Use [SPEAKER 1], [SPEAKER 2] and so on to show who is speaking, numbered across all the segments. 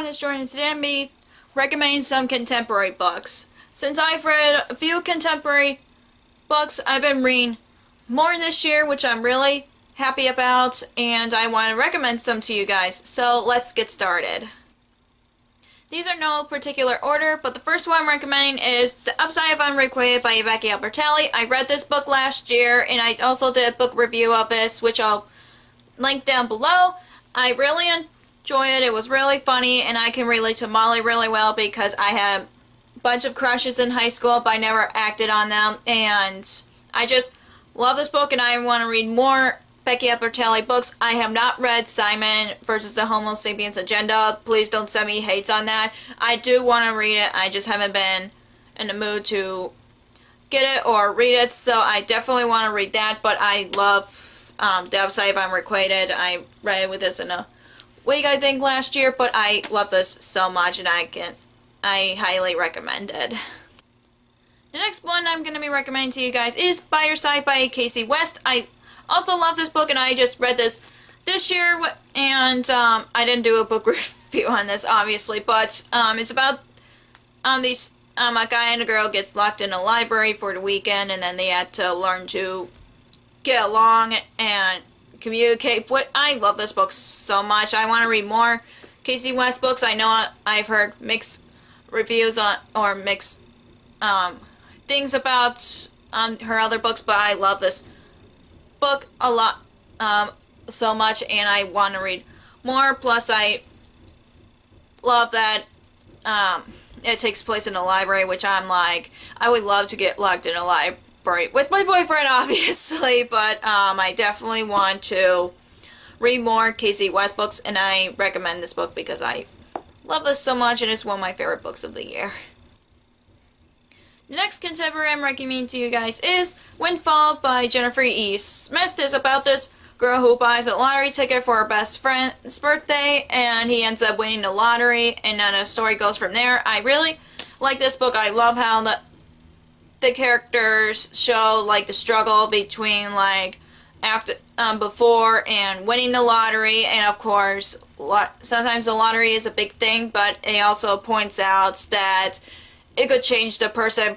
[SPEAKER 1] everyone, it's Jordan. Today I'm be recommending some contemporary books. Since I've read a few contemporary books, I've been reading more this year, which I'm really happy about, and I want to recommend some to you guys. So let's get started. These are no particular order, but the first one I'm recommending is The Upside of Unrequited by Becky Albertalli. I read this book last year, and I also did a book review of this, which I'll link down below. I really enjoyed it. It was really funny, and I can relate to Molly really well because I had a bunch of crushes in high school, but I never acted on them, and I just love this book, and I want to read more Becky Albertalli books. I have not read Simon versus the Homo Sapiens Agenda. Please don't send me hates on that. I do want to read it. I just haven't been in the mood to get it or read it, so I definitely want to read that, but I love The Upside of Unrequited. I read with this in a week, I think, last year, but I love this so much, and I highly recommend it. The next one I'm going to be recommending to you guys is By Your Side by Casey West. I also love this book, and I just read this year, and I didn't do a book review on this, obviously, but it's about a guy and a girl gets locked in a library for the weekend, and then they had to learn to get along and communicate. But I love this book so much. I want to read more Casey West books. I know I've heard mixed reviews on, or mixed things about her other books, but I love this book a lot, so much, and I want to read more. Plus, I love that it takes place in a library, which I'm like, I would love to get locked in a library with my boyfriend, obviously, but I definitely want to read more Casey West books, and I recommend this book because I love this so much, and it's one of my favorite books of the year. The next contemporary I'm recommending to you guys is Windfall by Jennifer E. Smith. It's about this girl who buys a lottery ticket for her best friend's birthday, and he ends up winning the lottery, and then the story goes from there. I really like this book. I love how the characters show like the struggle between like after before and winning the lottery, and of course sometimes the lottery is a big thing, but it also points out that it could change the person,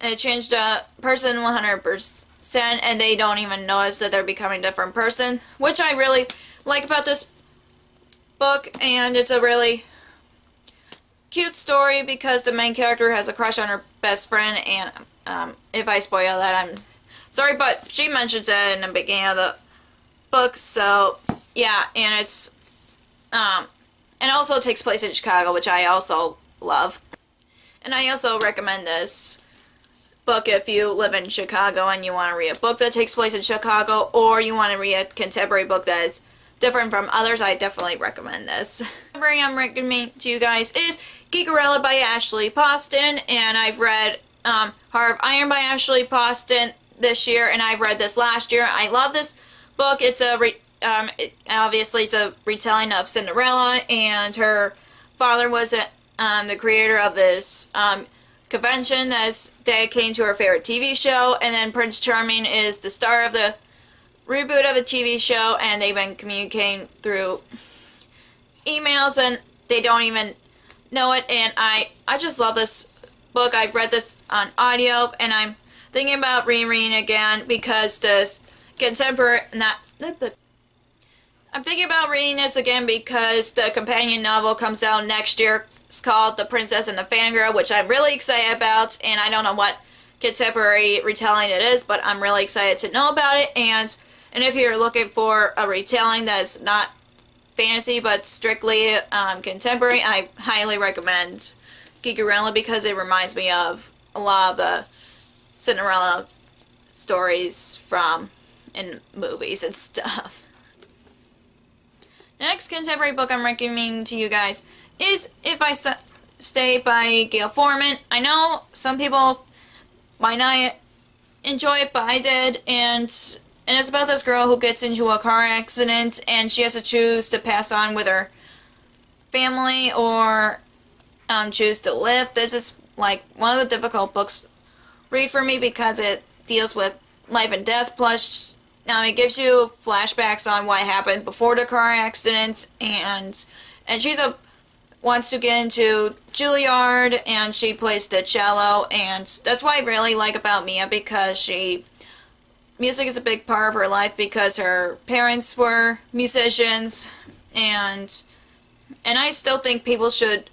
[SPEAKER 1] it changed the person 100%, and they don't even notice that they're becoming a different person, which I really like about this book. And it's a really cute story because the main character has a crush on her best friend, and if I spoil that, I'm sorry, but she mentions it in the beginning of the book, so yeah. And it's and also it takes place in Chicago, which I also love. And I also recommend this book if you live in Chicago and you want to read a book that takes place in Chicago, or you want to read a contemporary book that is different from others. I definitely recommend this. The contemporary I'm recommending to you guys is Geekerella by Ashley Poston, and I've read Heart of Iron by Ashley Poston this year, and I've read this last year. I love this book. It's a obviously it's a retelling of Cinderella, and her father was the creator of this convention that's dedicated to her favorite TV show, and then Prince Charming is the star of the reboot of the TV show, and they've been communicating through emails, and they don't even know it, and I just love this book. I've read this on audio, and I'm thinking about rereading again because the contemporary, I'm thinking about reading this again because the companion novel comes out next year. It's called The Princess and the Fangirl, which I'm really excited about, and I don't know what contemporary retelling it is, but I'm really excited to know about it. And if you're looking for a retelling that's not fantasy but strictly contemporary, I highly recommend Geekerella because it reminds me of a lot of the Cinderella stories from in movies and stuff. The next contemporary book I'm recommending to you guys is If I Stay by Gail Forman. I know some people might not enjoy it, but I did, and it's about this girl who gets into a car accident, and she has to choose to pass on with her family or choose to live. This is like one of the difficult books to read for me because it deals with life and death, plus it gives you flashbacks on what happened before the car accident, and she's wants to get into Juilliard, and she plays the cello, and that's what I really like about Mia, because music is a big part of her life because her parents were musicians, and I still think people should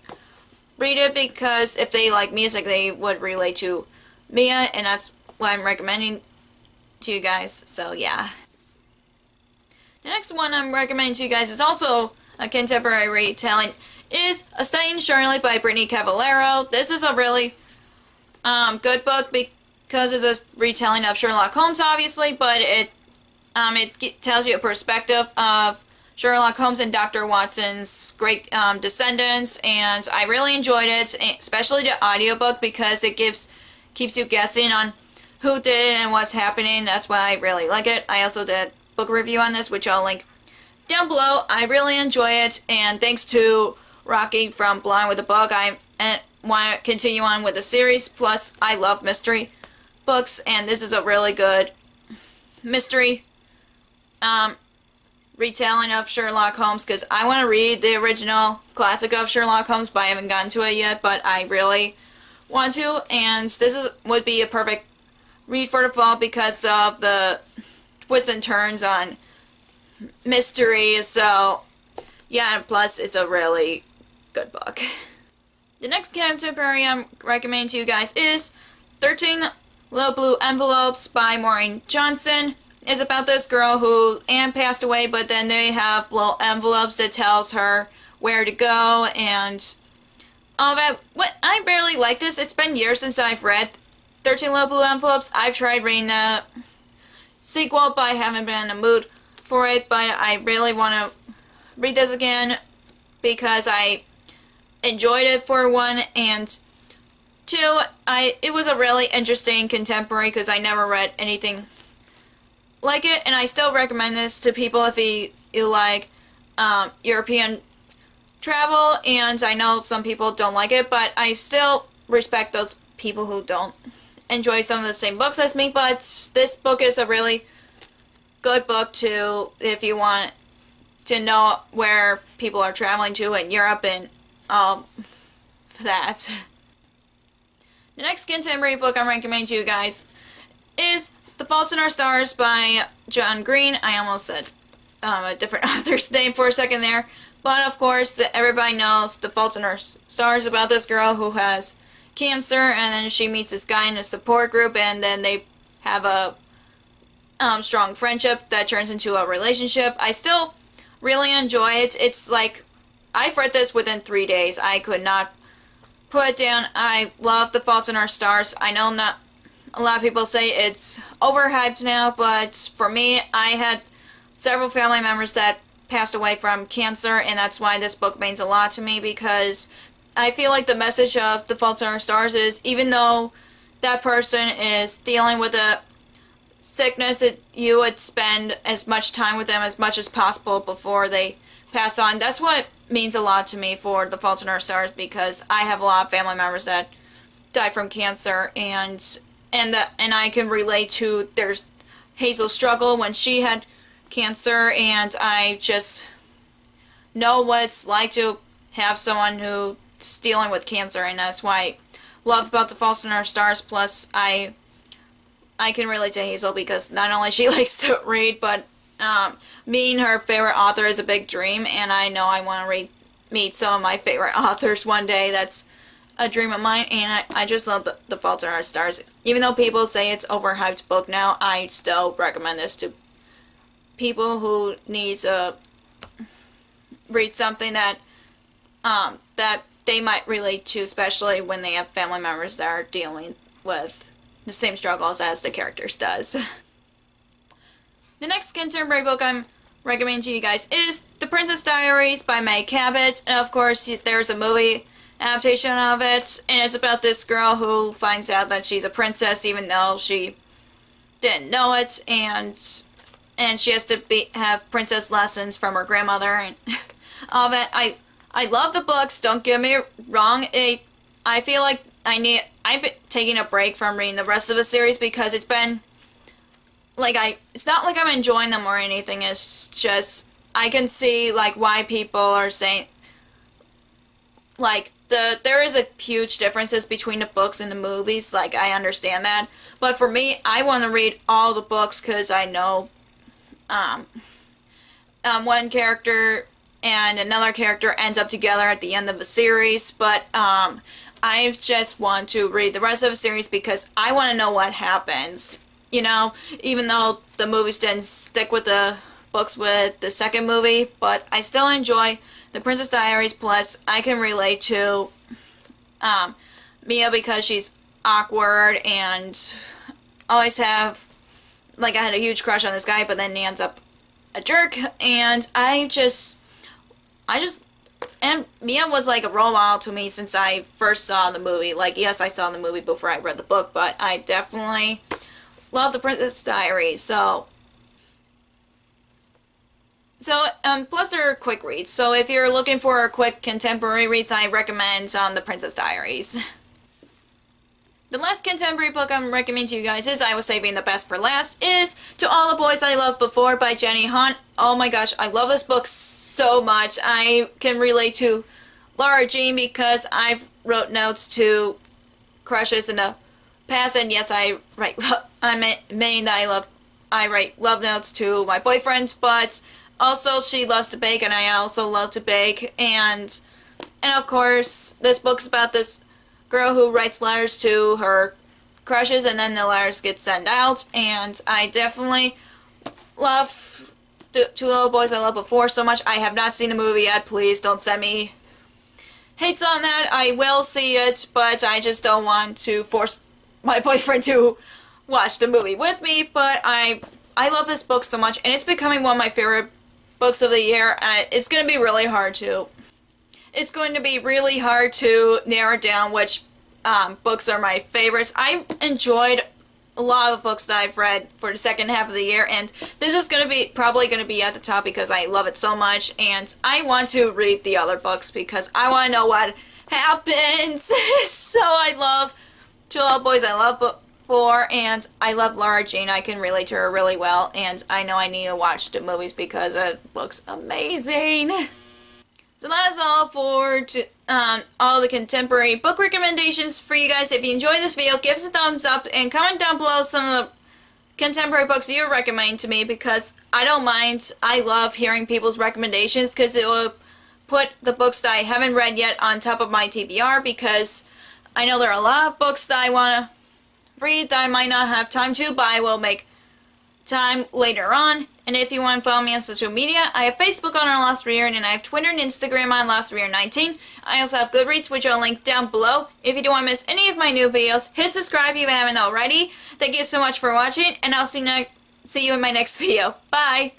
[SPEAKER 1] read it, because if they like music, they would relate to Mia, and that's what I'm recommending to you guys. So yeah. The next one I'm recommending to you guys is also a contemporary retelling, is A Study in Charlotte by Brittany Cavallaro. This is a really good book because it's a retelling of Sherlock Holmes, obviously, but it tells you a perspective of Sherlock Holmes and Dr. Watson's great descendants, and I really enjoyed it, especially the audiobook, because it keeps you guessing on who did it and what's happening. That's why I really like it. I also did a book review on this, which I'll link down below. I really enjoy it, and thanks to Rocky from Blind with a Book, I want to continue on with the series. Plus, I love mystery books, and this is a really good mystery retelling of Sherlock Holmes, because I want to read the original classic of Sherlock Holmes, but I haven't gotten to it yet, but I really want to, and this would be a perfect read for the fall because of the twists and turns on mystery. So yeah, and plus it's a really good book. The next contemporary I'm recommending to you guys is 13 Little Blue Envelopes by Maureen Johnson. It's about this girl who Anne passed away, but then they have little envelopes that tells her where to go and all that. What I barely like this. It's been years since I've read 13 Little Blue Envelopes. I've tried reading the sequel, but I haven't been in the mood for it. But I really want to read this again because I enjoyed it, for one, and two, it was a really interesting contemporary because I never read anything like it, and I still recommend this to people if you like European travel, and I know some people don't like it, but I still respect those people who don't enjoy some of the same books as me. But this book is a really good book to, if you want to know where people are traveling to in Europe and all that. The next contemporary book I'm recommending to you guys is The Fault in Our Stars by John Green. I almost said a different author's name for a second there. But of course, everybody knows The Fault in Our Stars, about this girl who has cancer, and then she meets this guy in a support group, and then they have a strong friendship that turns into a relationship. I still really enjoy it. It's like, I've read this within 3 days. I could not put it down. I love The Fault in Our Stars. I know not a lot of people say it's overhyped now, but for me, I had several family members that passed away from cancer, and that's why this book means a lot to me, because I feel like the message of The Fault in Our Stars is, even though that person is dealing with a sickness, you would spend as much time with them as much as possible before they pass on. That's what means a lot to me for The Fault in Our Stars, because I have a lot of family members that died from cancer, and I can relate to Hazel's struggle when she had cancer, and I just know what it's like to have someone who's dealing with cancer, and that's why I love about The Fault in Our Stars. Plus, I can relate to Hazel because not only she likes to read, but meeting her favorite author is a big dream, and I know I want to meet some of my favorite authors one day. That's a dream of mine, and I just love The Fault in Our Stars. Even though people say it's overhyped book now, I still recommend this to people who need to read something that they might relate to, especially when they have family members that are dealing with the same struggles as the characters does. The next contemporary book I'm recommending to you guys is The Princess Diaries by Meg Cabot, and of course there's a movie adaptation of it, and it's about this girl who finds out that she's a princess even though she didn't know it, and she has to have princess lessons from her grandmother and all that. I love the books, don't get me wrong. I feel like I've been taking a break from reading the rest of the series because it's been it's not like I'm enjoying them or anything. It's just I can see like why people are saying like there is a huge differences between the books and the movies. Like I understand that, but for me, I want to read all the books because I know um, one character and another character ends up together at the end of the series. But I just want to read the rest of the series because I want to know what happens. You know, even though the movies didn't stick with the books with the second movie, but I still enjoy The Princess Diaries. Plus, I can relate to Mia because she's awkward and always have, like, I had a huge crush on this guy, but then he ends up a jerk, and and Mia was like a role model to me since I first saw the movie. Like, yes, I saw the movie before I read the book, but I definitely love The Princess Diaries. Plus they're quick reads. So if you're looking for quick contemporary reads, I recommend The Princess Diaries. The last contemporary book I'm recommending to you guys is I was saving the best for last is To All the Boys I Loved Before by Jenny Han. Oh my gosh, I love this book so much. I can relate to Lara Jean because I've wrote notes to crushes in the past, and yes, I write I write love notes to my boyfriend, but also she loves to bake and I also love to bake, and of course this book's about this girl who writes letters to her crushes and then the letters get sent out, and I definitely love Two Little Boys I Loved Before so much. I have not seen the movie yet. Please don't send me hates on that. I will see it, but I just don't want to force my boyfriend to watch the movie with me. But I love this book so much, and it's becoming one of my favorite books of the year. It's going to be really hard to narrow down which books are my favorites. I enjoyed a lot of books that I've read for the second half of the year, and this is probably going to be at the top because I love it so much, and I want to read the other books because I want to know what happens. So I love Two Little Boys I Loved Before, and I love Lara Jean. I can relate to her really well, and I know I need to watch the movies because it looks amazing. So that's all for all the contemporary book recommendations for you guys. If you enjoyed this video, give us a thumbs up and comment down below some of the contemporary books you recommend to me because I don't mind. I love hearing people's recommendations because it will put the books that I haven't read yet on top of my TBR, because I know there are a lot of books that I want to read that I might not have time to, but I will make time later on. And if you want to follow me on social media, I have Facebook on Lost Rear, and I have Twitter and Instagram on LostRear19. I also have Goodreads, which I'll link down below. If you don't want to miss any of my new videos, hit subscribe if you haven't already. Thank you so much for watching, and I'll see you in my next video. Bye!